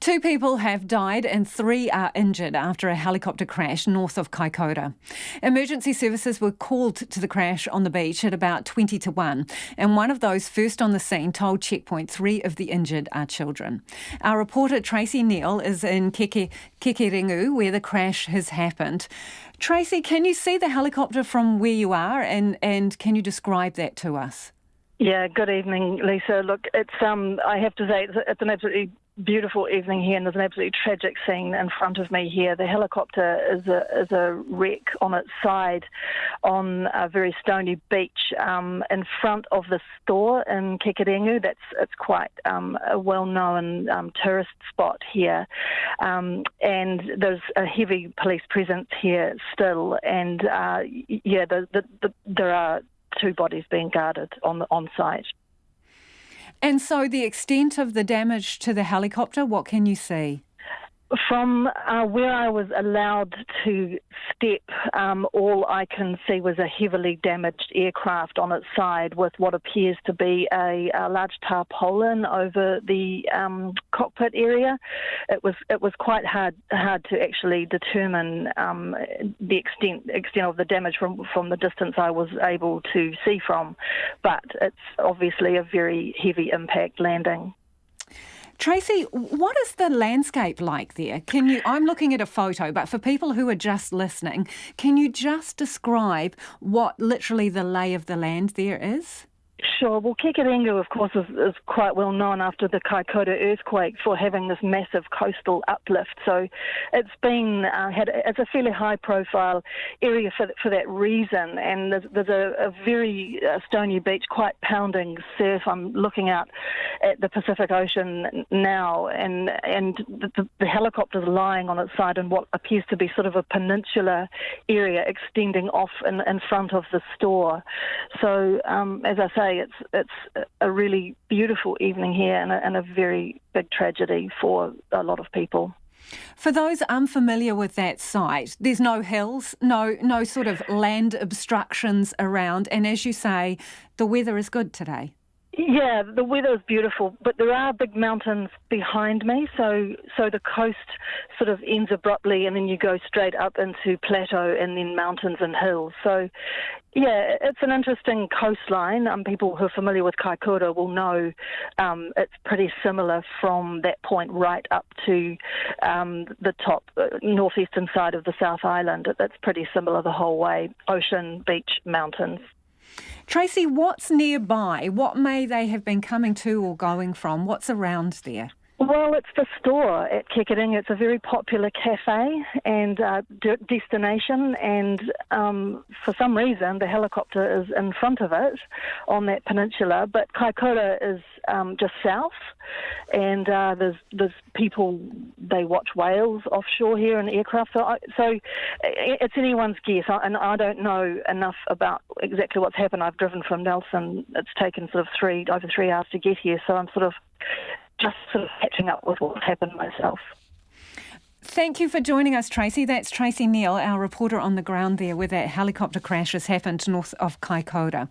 Two people have died and three are injured after a helicopter crash north of Kaikoura. Emergency services were called to the crash on the beach at about 20 to 1, and one of those first on the scene told Checkpoint 3 of the injured are children. Our reporter Tracy Neal is in Kekerengu, where the crash has happened. Tracy, can you see the helicopter from where you are, and can you describe that to us? Yeah, good evening, Lisa. Look, it's I have to say it's an absolutely beautiful evening here, and there's an absolutely tragic scene in front of me here. The helicopter is a wreck on its side on a very stony beach in front of the store in Kekerengu. It's quite a well-known tourist spot here, and there's a heavy police presence here still. And there are two bodies being guarded on site. And so the extent of the damage to the helicopter, what can you see? From where I was allowed to step, all I can see was a heavily damaged aircraft on its side with what appears to be a large tarpaulin over the cockpit area. It was quite hard to actually determine the extent of the damage from the distance I was able to see from, but it's obviously a very heavy impact landing. Tracy, what is the landscape like there? I'm looking at a photo, but for people who are just listening, can you just describe what literally the lay of the land there is? Sure. Well, Kekerengu, of course, is quite well known after the Kaikoura earthquake for having this massive coastal uplift. So it's been it's a fairly high-profile area for that reason. And there's a very stony beach, quite pounding surf. I'm looking out at the Pacific Ocean now, and the helicopter's lying on its side in what appears to be sort of a peninsula area extending off in front of the store. So, as I say, it's a really beautiful evening here and a very big tragedy for a lot of people. For those unfamiliar with that site, there's no hills, no sort of land obstructions around, and as you say, the weather is good today. Yeah, the weather is beautiful, but there are big mountains behind me, so the coast sort of ends abruptly and then you go straight up into plateau and then mountains and hills. So, yeah, it's an interesting coastline. People who are familiar with Kaikoura will know it's pretty similar from that point right up to the top northeastern side of the South Island. That's pretty similar the whole way, ocean, beach, mountains. Tracy, what's nearby? What may they have been coming to or going from? What's around there? Well, it's the store at Kekerengu. It's a very popular cafe and destination, and for some reason the helicopter is in front of it on that peninsula, but Kaikoura is just south, and there's people, they watch whales offshore here in aircraft, so it's anyone's guess, and I don't know enough about exactly what's happened. I've driven from Nelson. It's taken sort of over 3 hours to get here, so I'm just catching up with what's happened myself. Thank you for joining us, Tracy. That's Tracy Neal, our reporter on the ground there where that helicopter crash has happened north of Kaikoura.